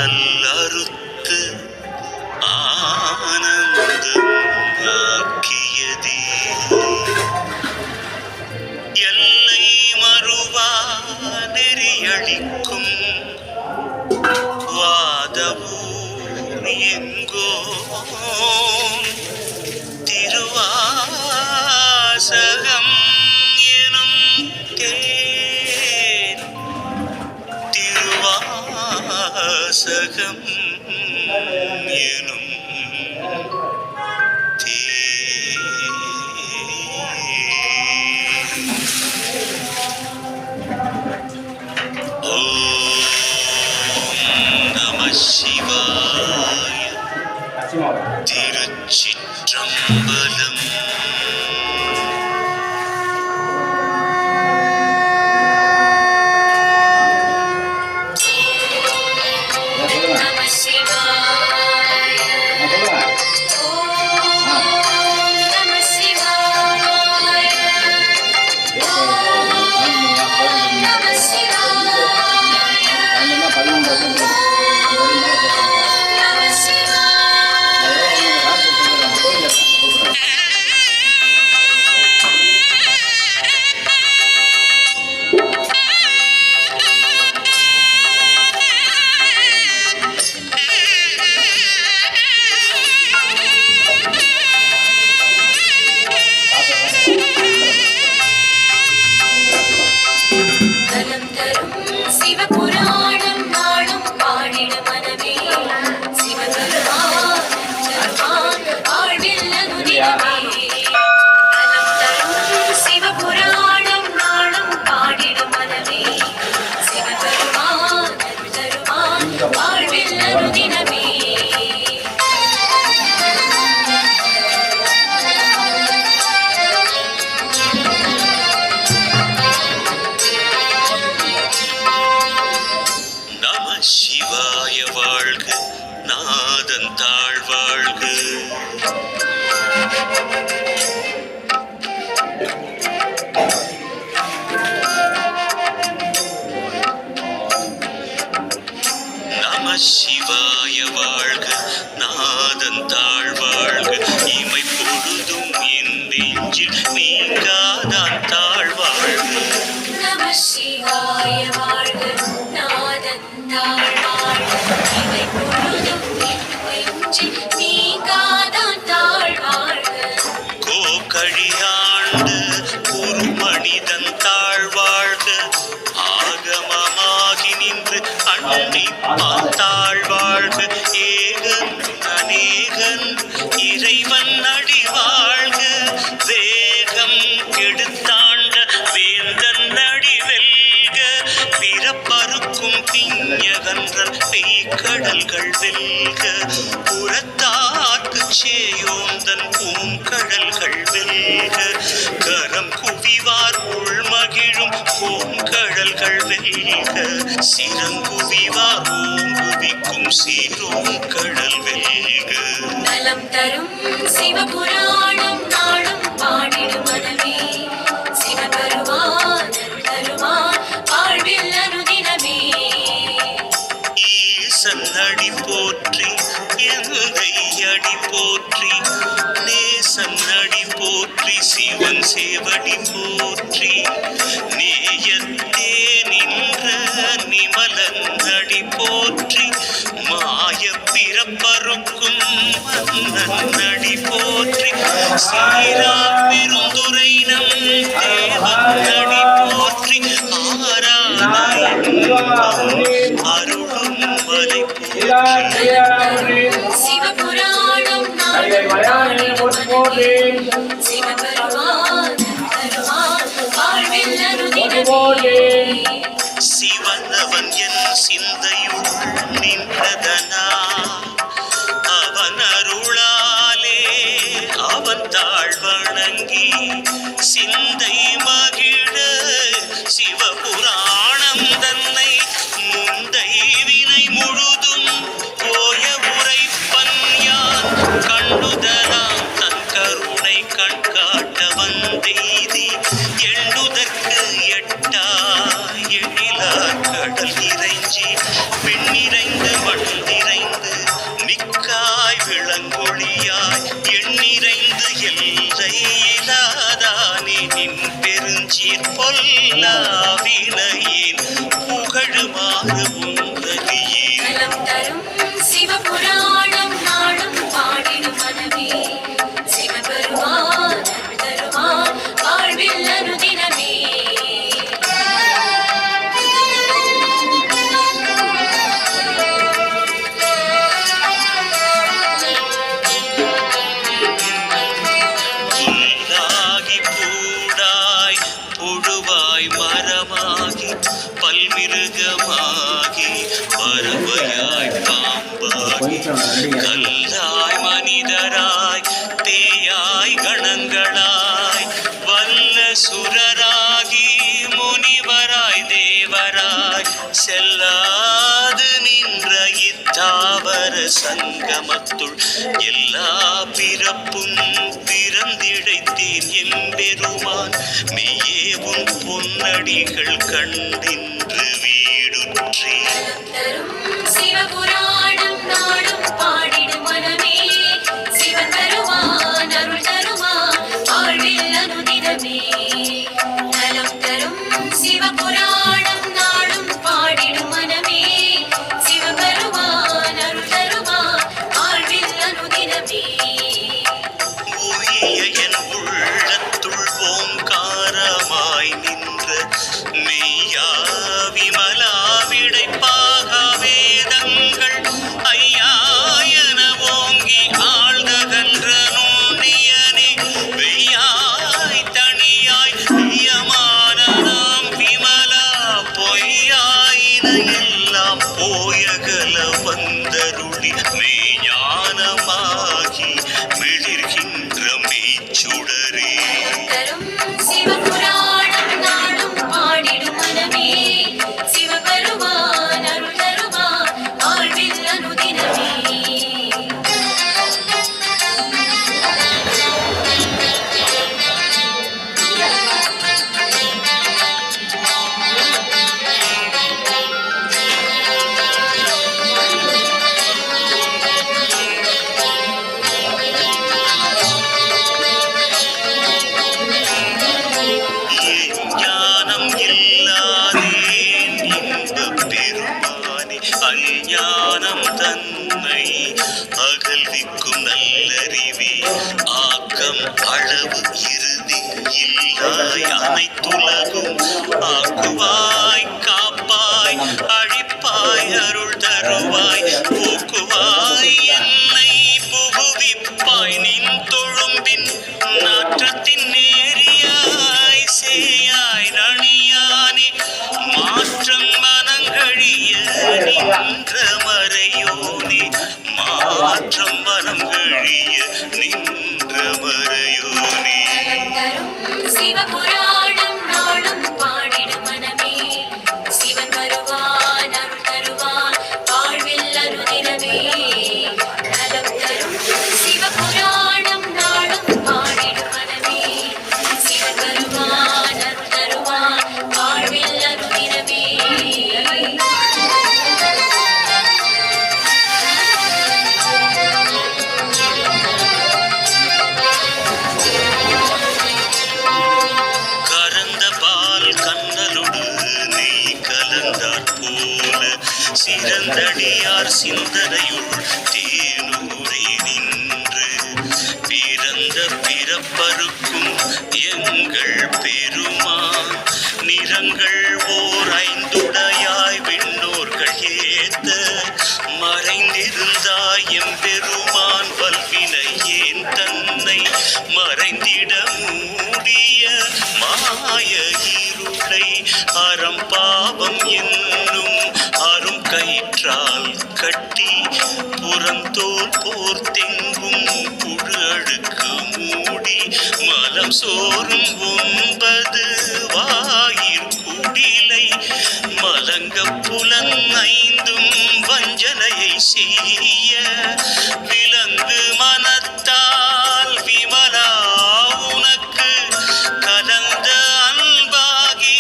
அல்லல் அறுத்து ஆனந்தம் ஆக்கியதே எல்லை மறுவா நெறியளிக்கும் வாதவூர் எங்கோ திருவாசகம் எனும் தேன் திருவாசகம் எனும் சிவாய திருச்சிற்றம்பலம். சிவாய வாழ்க நாதன் தாழ்வாழ்க. நம சிவாய வாழ்க நாதன் தாழ்வாழ்க. இமை பொழுதும் என் நெஞ்சில் நீங்காதான் தாழ்வாழ்க. நம சிவாய வாழ்க நாதன் தாழ்வாழ்க. இமை பொழுதும் என் நெஞ்சில் நீங்காதான் தாழ்வாழ்க. கோகழியாண்டு ஒரு மனிதன் தாழ்வாழ்க. ஆகமமாகி நின்று அன்னிப்பான் தாழ்வாழ்க. ஏகன் அநேகன் இறைவன் அடிவாழ்க. வேகம் கெடுத்தாண்ட வேந்தன் அடிவெல்க. பிறப்பறுக்கும் பிஞகன்றன் பெய்கடல்கள் வெல்க. புறத்தாக்கு சேயோந்தன் பூங்கடல்கள் வெல்க. கரம் குவிவார் உள்மகிழும் பூங்கடல்கள் வெல்க. சிறங்குவிவார் ஓங்குவிக்கும் சீரோம் கடல் வெல்க. நலம் தரும் சிவபுராணம் நாளும் பாடிடும் மனமே. சிவபெருமான் தருவான் வாழ்வில் அனுதினமே. ஈசன் அடி போற்றி எந்தை அடி போற்றி. நேசன் அடி போற்றி சிவன் சேவடி போற்றி. நேயத்தே நின்ற நிமலன் அடி போற்றி. மாய பிறப்பறுக்கும் மன்னன் அடி போற்றி. சீரார் பெருந்துரை நம் தேவன் அடி போற்றி. அருளும் மலை போற்றி. சிவபுராணம் சிவபெருமான் வாழ்வில் அனுதினமே. சிவனவன் என் சிந்தையுள் நின்றதனா. அவன் அருளாலே அவன் தாழ் வணங்கி சிந்தை மகிழ சிவபுராணம் தன்னை முந்தை வினை முழுதும் போய உரைப்பன் யான். கண்ணுதலாம் தன் கருணை கண்காட்ட வந்தெய்தி எண்ணுதற்கு எட்டா எழிலா கடல் இறைஞ்சி எல்லா வினையின் புகழுமாறு உந்ததியே. நலம் தரும் சிவபுராணம் நாளும் பாடிடும் மனமே, சிவபெருமான் அருள் தருவான் வாழ்வில் அனுதினமே. புல்லாகி பூடாய் புழுவாய் மரமாகி பல்மிருகமாகி பறவையாய் பாம்பாகி கல்லாய் மனிதராய் பேயாய் கணங்களாய் வல்ல சுரராகி முனிவராய் தேவராய் செல்லாது நின்ற இத்தாவர சங்கமத்துள் எல்லா பிறப்பும் பிறந்திடைத்தேன் எம்பெருமான் மெய்யே உன் பொன்னடிகள் கண்டின்று வீடுற்றேன். தரும் சிவபுராணம் நாளும் பாடிடும் மனமே, சிவன் தருவான் அருள் தருவான் வாழ்வில் அனுதினமே. நலம் தரும் சிவபுராணம் நாளும் பாடிடும் மனமே, சிவபெருமான் அருள் தருவான் வாழ்வில் அனுதினமே. உய்ய என் உள்ளத்துள் ஓங்காரமாய் நின்ற மெய்யா விமலா விடைப்பாக வேதங்கள் ஐயா என ஓங்கி ஆழ்தகன்ற நுண்ணியனே வெய்யாய் தனியாய் பிரியமான நாம் விமலா பொய்யாயின எல்லாம் போயகல வந்தருளி மெய்ஞானமாகி மிளிர்கின்ற மெய்ச்சுடரே. தரும் சிவபுராணம் நாளும் பாடிடும் மனமே, சிவபெருமான் அருள் தருவான் வாழ்வில் அனுதினமே. ஞானம் இல்லாதேன் இன்பப் பெருமானே அஞ்ஞானம் தன்னை அகல்விக்கும் நல்லறிவே ஆக்கம் அளவு இறுதி இல்லாய் அனைத்துலகும் ஆக்குவாய் காப்பாய் அழிப்பாய் அருள் தருவாய் போக்குவாய் என்னை புகுவிப்பாய் நின் தொழும்பின் நாற்றத்தின் நேரியாய் சேயாய் நணியானே மாற்றம் மனங்கழிய நின்ற மறையோனே மாற்றம் மனங்கழிய நின்ற மறையோனே. தரும் சிவபுராணம் நாளும் பாடிடும் மனமே, சிவன் வருவான் அருள் தருவான் வாழ்வில் அனுதினமே. நலம் தரும் சிவபுராணம் நாளும் பாடிடும் மனமே, சிவன் வருவான் அருள் தருவான் வாழ்வில் அனுதினமே. கறந்த பால் கண்ணலோடு நெய் கலந்தாற் போல சிறந்தடியார் சிந்தனையுள் தேனூரே நின்று பிறந்த பிறப்பருக்கும் எங்கள் பெருமான் நிறங்கள் ஓர் ஐந்துடையாய் விண்ணோர்கள் ஏத்த மறைந்திருந்தாய் எம்பெருமான் வல்வினை ஏன் தன்னை மறைந்திட மூடிய மாய இருளை அறம்பாவம் என்னும் அரும் கயிற்றால் கட்டி புறந்தோல் போர்த்தெங்கும் புழு அழுக்கு மூடி மலம் சோறும் 9 வாயிற்குடிலை மலங்க புலன் 5 வஞ்சனையை செய்ய விலங்கு மனத்தால் விமலா உனக்கு கலந்த அன்பாகி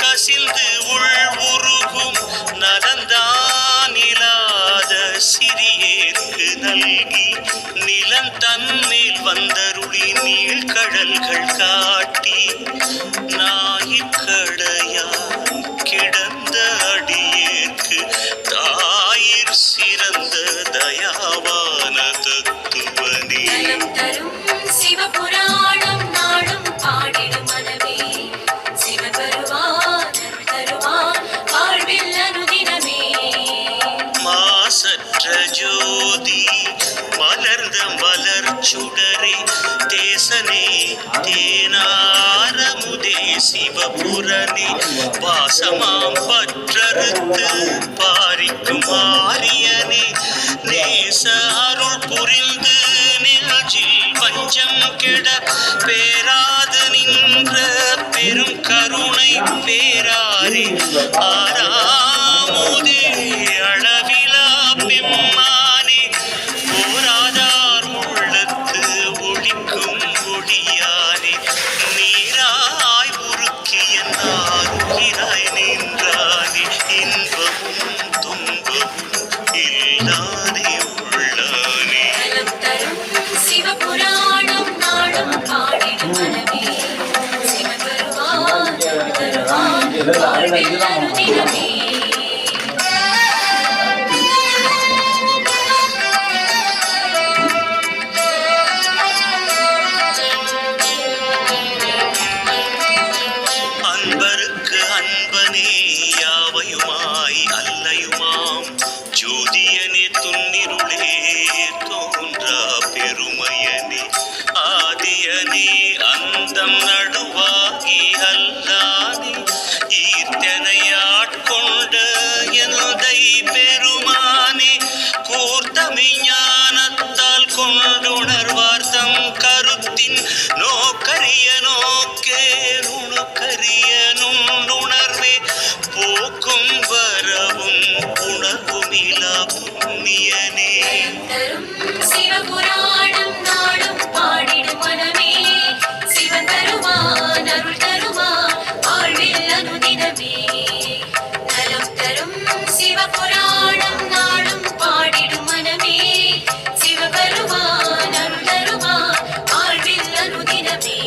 கசிந்து உள் உருகும் நலந்தான் இல்லாத சிறியேற்கு நல்கி நிலம் தன்மேல் வந்தருளி நீழ்கடல்கள் காட்டி நாயிற்கடல் மாறனே பாசமாம் பற்றறுத்து பாரிக்கும் ஆரியனே நேச அருள் புரிந்து நெஞ்சில் வஞ்சம் கெட பேராது நின்ற பெரும் கருணை பேராரே ஆறாமுதே அளவிலா பெம்மானே போராதார் உள்ளத்து ஒளிக்கும் ஒளியானே நீராய் உருக்கிய நாருகிறாய் நின்றானே இன்பமும் துன்பமும் இல்லாதே உள்ளானே நலம் தரும் சிவபுராணம் நாளும் பாடிடும் மனமே சிவன் வருவான் தருவான் வாழ்வில் அனுதினமே அன்பருக்கு அன்பனே யாவையுமாய் அல்லையுமாம் ஜோதியனே துன்னிருளே தோன்றா பெருமையனே ஆதியனே அந்தம் நடுவாகி அல்லானே ஈர்த்தனையாட்கொண்ட எந்தை பெருமானே கூர்த்தமை ஞானத்தால் கொண்டுணர்வார் தம் கருத்தின் நோக்கரிய நோக்கே நுணுக்கரிய நுண்ணுணர்வே போக்கும் வரவும் உணர்வுமிலா புண்ணியனே தரும் சிவபுராணம் நாளும் பாடிடும் மனமே சிவன் தருவான் அருள் தருவான் வாழ்வில் அனுதினமே நலம் தரும் சிவபுராணம் நாளும் பாடிடும் மனமே சிவ வருவான் அருள் தருவான் வாழ்வில் அனுதினமே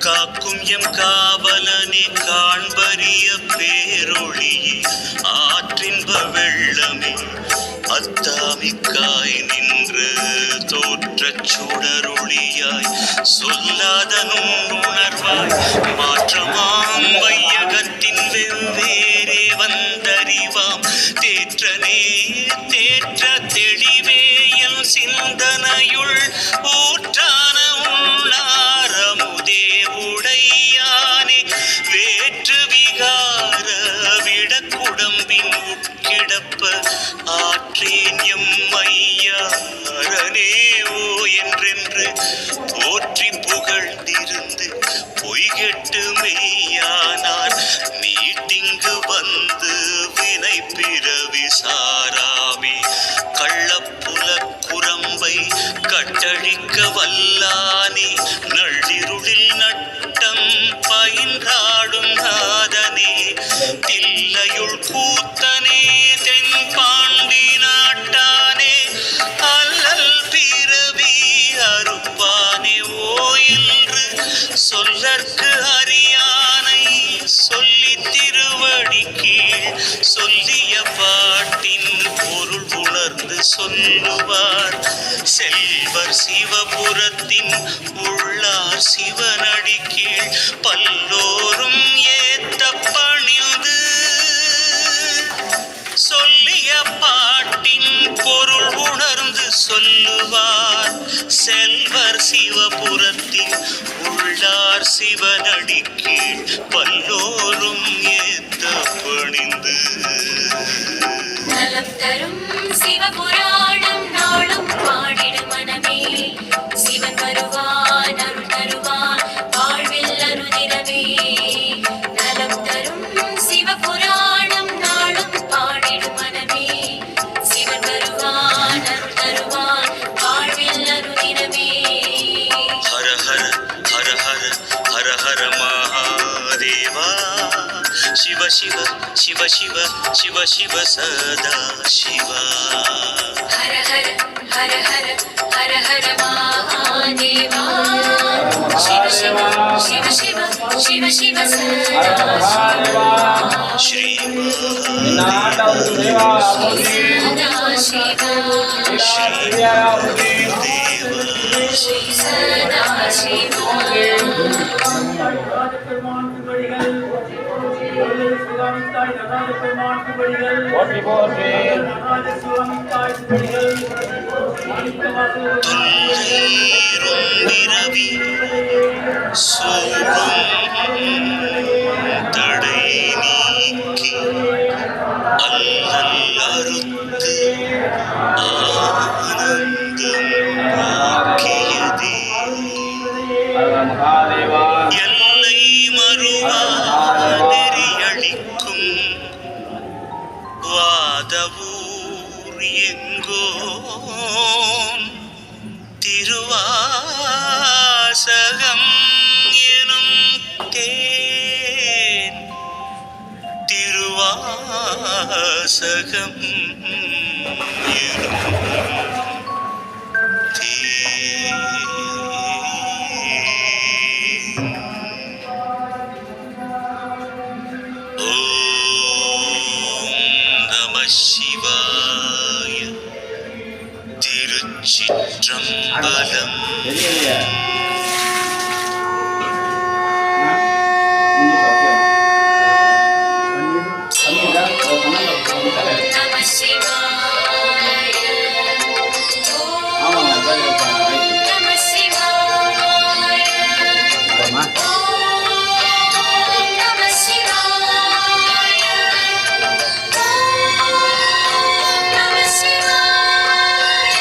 காக்கும் எம் காவலனே காண்பரிய பேரொளியே ஆற்றின்ப வெள்ளமே அத்தாமிக்காய் நின்று தோற்றச் சுடரொளியாய் சொல்லாத நுண்ணுணர்வாய் மாற்றமாம் வையகத்தின் வெவ்வேறே வந்தறிவாம் தேற்றனே தேற்ற தெளிவேயல் சிந்தனையுள் ஊற்றான உள்ளாரமுதே உடையானே வேற்று விகார விடக்குடம்பின் உட்கிடப்ப ஆற்றேன் எம் ஐயாரனே ஓ என்றென்று போற்றி புகழ்ந்திருந்து பொய்கெட்டு மெய்யானார் மீட்டிங்கு வந்து வினை பிறவி சாராமே கள்ளப்புல குரம்பை கட்டழிக்க வல்லானே நள்ளிருளில் நட்டம் பயின்றாடும் நாதனே தில்லையுள் கூத்தனே தென்பாண்டி நாட்டானே அல்லல் பிறவி அறுப்பானே ஓ என்று சொல்லற்கு அறியானை சொல்லி திருவடி கீழ் சொல்லிய பாட்டின் பொருள் உணர்ந்து சொல்லுவார் செல்வர் சிவபுரத்தின் உள்ளார் சிவனடி கீழ் பல்லோரும் ஏத்த பணிந்து சொல்லிய பாட்டின் பொருள் உணர்ந்து சொல்லுவார் செல்வர் சிவபுரத்தின் உள்ளார் சிவனடி கீழ் பல்லோரும் ஏத்த பணிந்து நலம் தரும் சிவபுராணம் நாளும் பாடிடும் மனமே சிவன் வருவான் அருள் தருவான் வாழ்வில் அனுதினமே நலம் தரும் சிவபுராணம் நாளும் பாடிடும் மனமே சிவன் வருவான் அருள் தருவான் வாழ்வில் அனுதினமே ஹர ஹர ஹர ஹர ஹர ஹர மகாதேவா शिव शिव शिव शिव शिव शिव सदा शिवा हर हर हर हर हर हर महादेवा शिव शिव शिव शिव शिव शिव सदा श्री सदा சிவாய ஸ்ரீ தேவ ஸ்ரீ சதா சிவாய போற்றி போற்றி தொல்லைரும்பிரவி சூழும் தடை நீக்கி அல்லல் அறுத்து ஆனந்தம் ஆக்கியதே மகாதேவா எல்லை மறுவா நெறியளிக்கும் வாதவூர் எங்கோன் திருவாசகம் எனும் தேன் திருவாசகம் எனும் தேன். ஓம் நம சிவாய திருச்சிற்றம்பலம். தெரியலையே நம சிவாய ஆமாங்க சரி நம சிவாய நம சிவாய நம சிவாய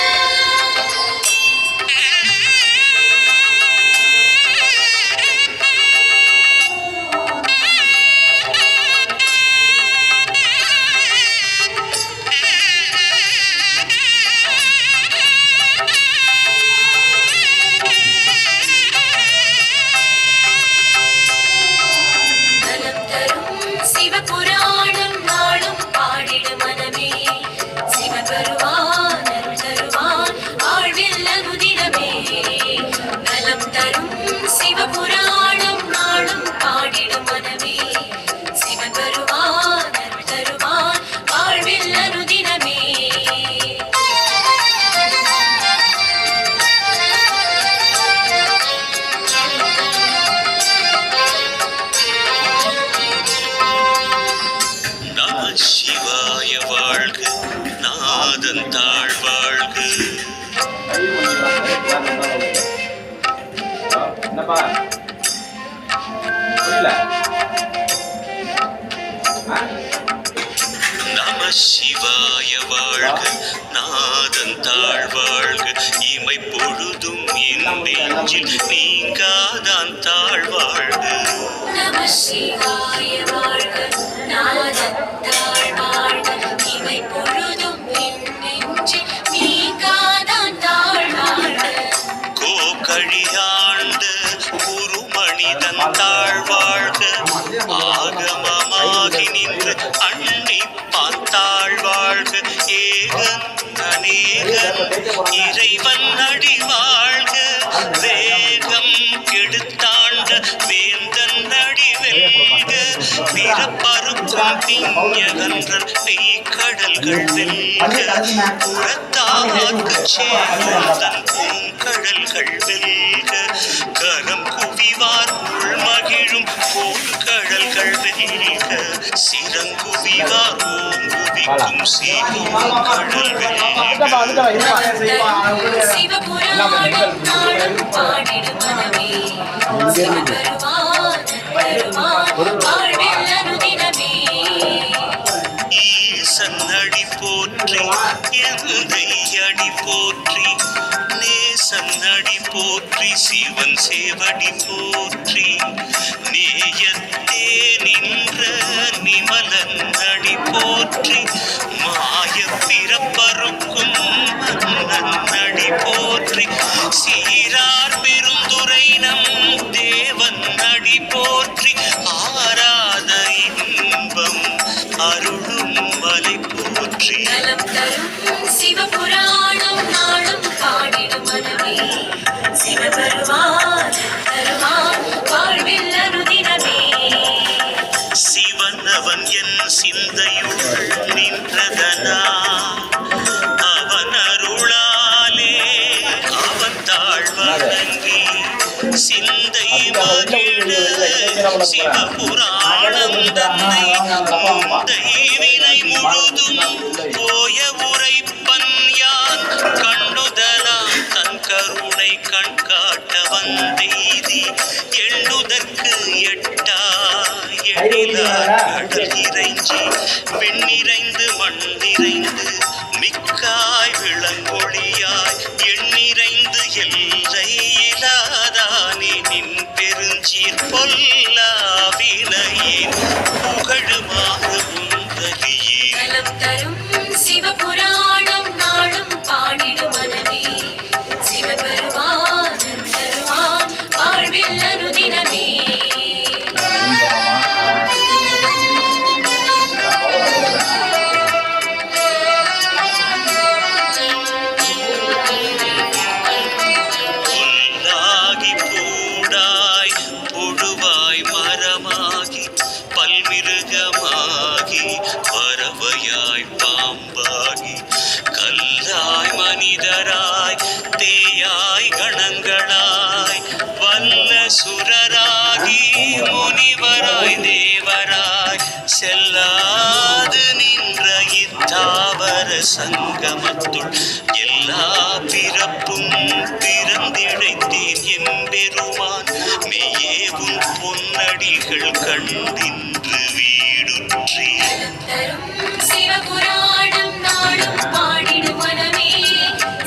நலம் தரும் சிவபுராணம் நாளும் பாடிடு மனமே சிவபெருமான் அருள் தருவான் வாழ்வில் அனுதினமே நலம் தரும் சிவபுராணம் நாளும் பாடிடு மனமே சிவபெருமான் அருள் தருவான் வாழ்வில் அனுதினமே நம சிவாய வாழ்க நாதன் தாழ் வாழ்க. என்னப்பா புரியல நம சிவாய வாழ்க நாதன் தாழ் வாழ்க. இமை பொழுதும் என் நெஞ்சில் நீங்காதான் தாழ் வாழ்க. நம சிவாய வாழ்க நாதத்தாள் வாழ்க இமை பொழுதும் என் நெஞ்சில் நீங்காதான் தாழ் வாழ்க கோகழியாண்ட குருமணிதன் தாழ் வாழ்க. ஆகமமாகி நின்று அன்னிப்பான் தாழ் வாழ்க. ஏகன் அநேகன் இறைவன் அடி வாழ்க. வேகம் கெடுத்தாண்ட வேந்தன் அடி வெல்க. பிறப்பறுக்கும் திஞ்சகன்றன் நெய்க்கடல்கள் வெல்க. புறத்தாக்கு சேதன் பூங்கடல்கள் வெல்க. கரம் குவிவார் உள்மகிழும் போர்க்கடல்கள் வெல்க. சிறங்குவிவார் ஓங்குவிக்கும் சீர்கடல் வெல்க. சிவபுராணம் நாளும் பாடிடு மனமே சிவபெருமான் பெருமான் வாழ்வில் அனுதினமே ஈசன் அடி போற்றி எந்தை அடி போற்றி. நேசன் அடி போற்றி சிவன் சேவடி போற்றி. நேயத்தே நின்ற நிமலன் அடி போற்றி. மாய பிறப்பறுக்கும் மன்னன் அடி போற்றி. சீரார் பெருந்துரை நம் தேவன் அடி போற்றி. ஆராத இன்பம் அருளும் மலை போற்றி. நலம் தரும் சிவபுராணம் நாளும் பாடிடு மனமே சிவபெருமான் தருவான் வாழ்வில் அனுதினமே சிவன் அவன் என் சிந்தையுள் நின்றதனா மகிழ சிவபுராணம் தன்னை முந்தைவினை முழுதும் போய உரைப்பன் யான் கண்ணுதலாம் தன் கருணை கண் காட்ட வந்தெய்தி எண்ணுதற்கு எட்டா எழிலா கடல் இறைஞ்சி பெண்ணிறைந்து மண்ணிறைந்து மிக்காய் விளங்கொழியாய் எண்ணிறைந்து எல்லை இலாதானே நின் பெருஞ்சீர் பொல்லாவினையின் புகழுமாறு உந்தலியே நலம் தரும் சிவபுராணம் நாளும் பாடிடும் மனமே சிவபெருமான் தருவான் வாழ்வில் அனுதினமே புல்லாகி பூடாய் புழுவாய் மரமாகி பல்மிருகமாகி பறவையாய் பாம்பாகி கல்லாய் மனிதராய் தேயாய் கணங்களாய் வல்ல சுரராகி முனிவராய் தேவராய் செல்லாது நின்ற இத்தாவர சங்கமத்துள் எல்லா பிறப்பும் பிறந்திழைத்தேன் எம்பெருமான் மெய்யேவும் பொன்னடிகள் கண்டின்று வீடுற்றே தரும் சிவபுராணம் நாளும் பாடிடும் மனமே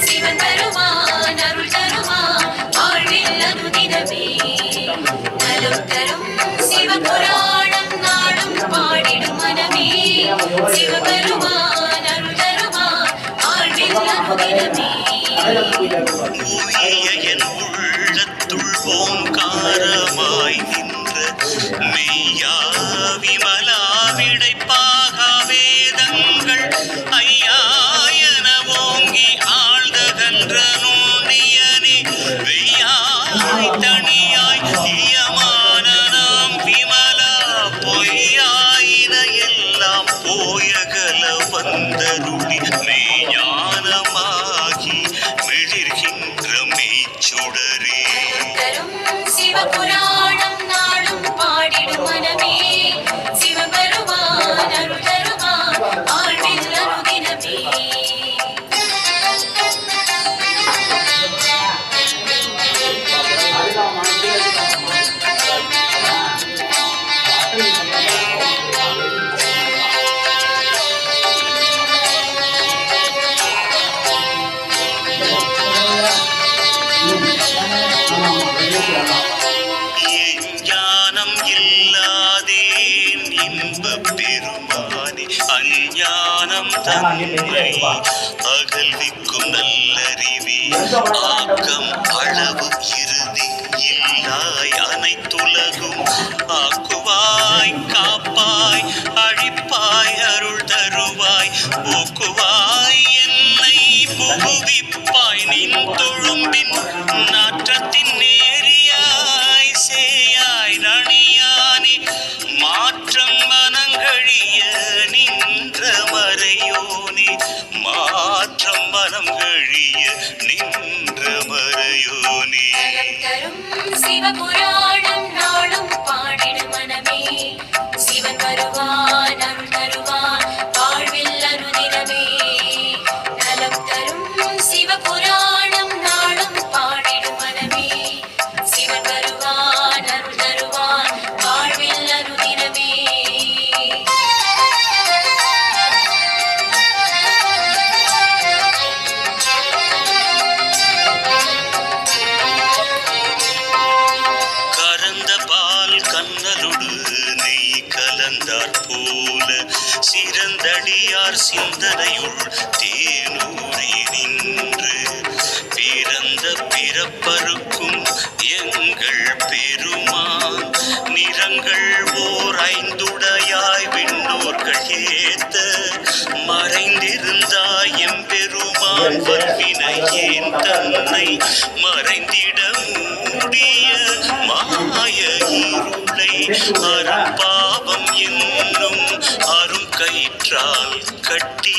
சிவன் தருவான் அருள் தருவான் வாழ்வில் அனுதினமே நலம் தரும் சிவபுராணம் நாளும் பாடிடும் மனமே சிவபெருமான் அருள் தருவான் வாழ்வில் அனுதினமே உய்ய என் உள்ளத்துள் ஓங்காரமாய் நின்ற மெய்யா விமலா விடைப்பாக வேதங்கள் ஐயா என ஓங்கி ஆழ்தகன்ற நுண்ணியனே வெய்யாய் தனியாய் இயமான நாம் விமலா பொய்யாயின எல்லாம் போயகல வந்தருளி மெய்ஞானமாகி மிளிர்கின்ற மெய்ச்சுடரே தரும் சிவபுராணம் நாளும் பாடிடும் மனமே சிவபெருமான் அருள் தருவான் வாழ்வில் அனுதினமே ஞானம் இல்லாதேன் இன்பப் பெருமானே அஞ்ஞானம் தன்னை அகல்விக்கும் நல்லறிவே ஆக்கம் அளவு இறுதி இல்லாய் அனைத்துலகும் ஆக்குவாய் காப்பாய் அழிப்பாய் அருள் தருவாய் போக்குவாய் என்னை புகுவிப்பாய் நின் தொழும்பின் நாற்றத்தின் நேரியாய் சேயாய் ரணியானே மாற்றம் மனங்கழிய நின்ற மறையோனே மாற்றம் மனங்கழிய நின்ற மறையோனே நலம் தரும் சிவபுராணம் நாளும் பாடிடும் மனமே சிவன் வருவான் அருள் தருவான் வாழ்வில் அனுதினமே நலம் தரும் சிவபுராணம் நாளும் பாடிடும் மனமே சிவன் வருவான் அருள் தருவான் வாழ்வில் அனுதினமே கறந்த பால் கண்ணலொடு நெய் கலந்தாற் போல சிறந்தடியார் சிந்தனையுள் தேனூரி நின்று பிறந்த பிறப்பருக்கும் எங்கள் பெருமான் நிறங்கள் ஓர் ஐந்துடையாய் விண்ணோர்கள் ஏத்த மறைந்திருந்தாய் எம்பெருமான் வல்வினை ஏன் தன்னை மறைந்திட மூடிய மாய இருளை அரும்பாவம் என்னும் அரும் கயிற்றால் கட்டி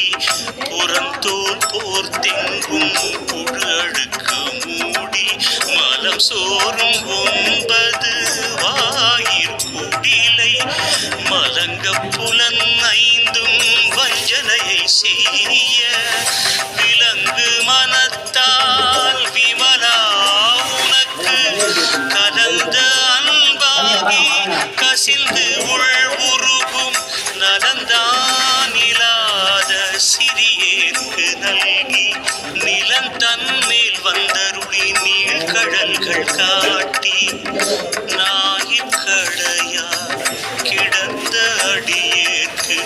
புறந்தோல் போர்த்தெங்கும் புழு அழுக்கு மூடி மலம் சோறும் 9 கசிந்து உள் உருகும் நலந்தான் இல்லாத சிறியேற்கு நல்கி நிலம் தன்மேல் வந்தருளி நீழ்கடல்கள் காட்டி ஞாயிற்கடையா கிடந்த அடியேற்கு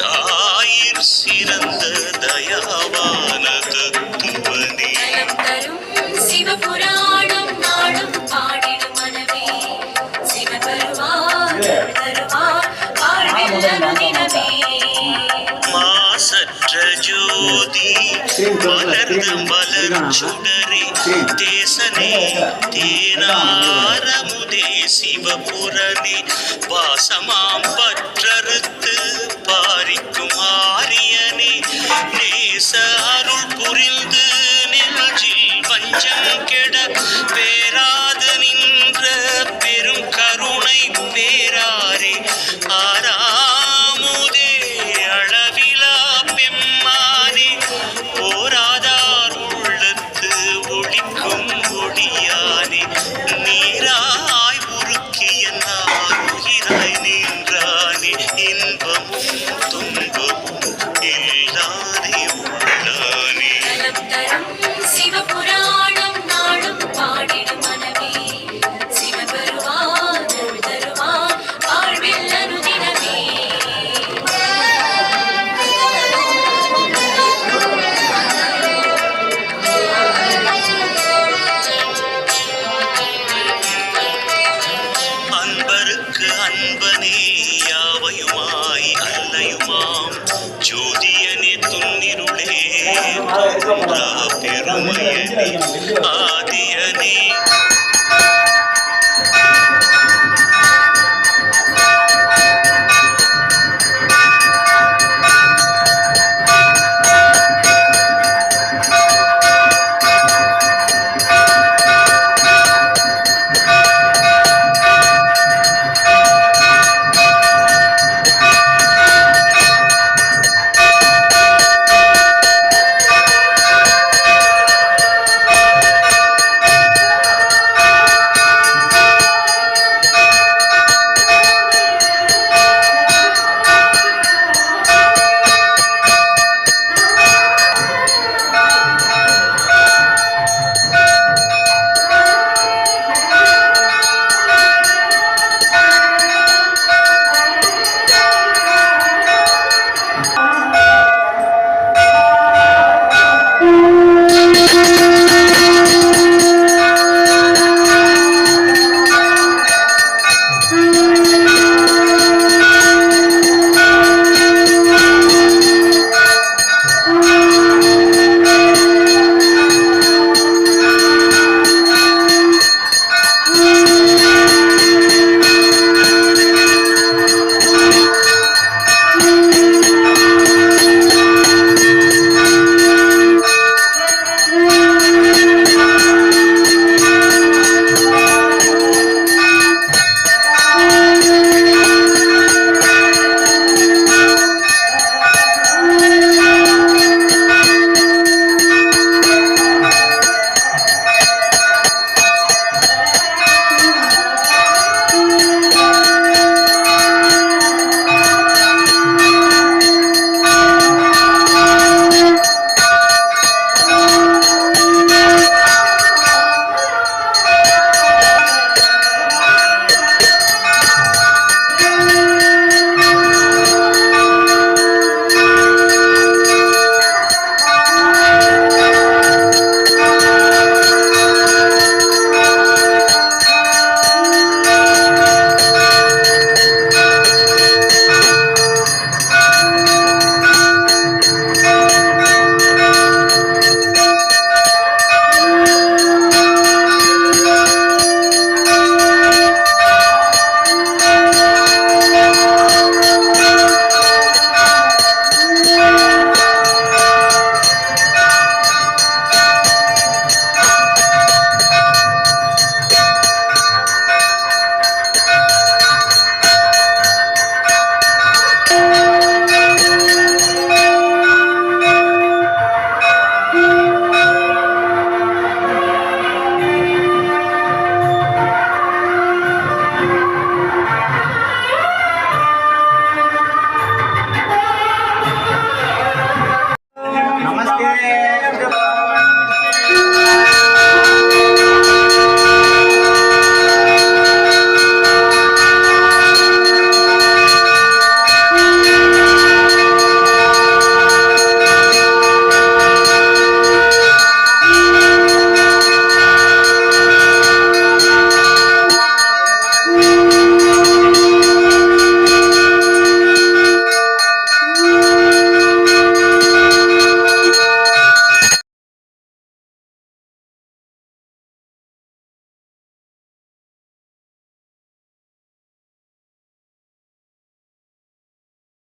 தாயிற் சிறந்த தயாவான தத்துவனே. நலம் தரும் சிவபுராணம் நாளும் பாடிடும் மனமே சிவன் வருவார் தருவார் வாழ்வில் அனுதினமே. மாசற்ற ஜோதி மலர்ந்து மலர் சுடரே தேசனே தேனாரமுதே சிவபுரனே வாசமாம் பற்றறுத்து பாரிக்கும் ஆரியனே நேச அருள் புரிந்து நெஞ்சில் வஞ்சம் கெட பேராது நின்ற பெரும் கருணை பேராரே ஆராமுதே அளவிலா பெம்மானே ஓராதார் உள்ளத்து ஒளிக்கும் ஒளியானே நீராய் உருக்கிய நாருயிராய் நின்றானே இன்பமும் துன்பமும் இல்லாதே உள்ளானே. நலம் தரும் சிவபுராணம் நாளும் பாடிடும் மனமே சிவன் வருவார் தருவார் வாழ்வில் அனுதினமே. அன்பருக்கு அன்பனே யாவையுமாய் அல்லையுமாம் ஜோதியனே துன்னிருளே தோன்றா பெருமையனே ஆதியனே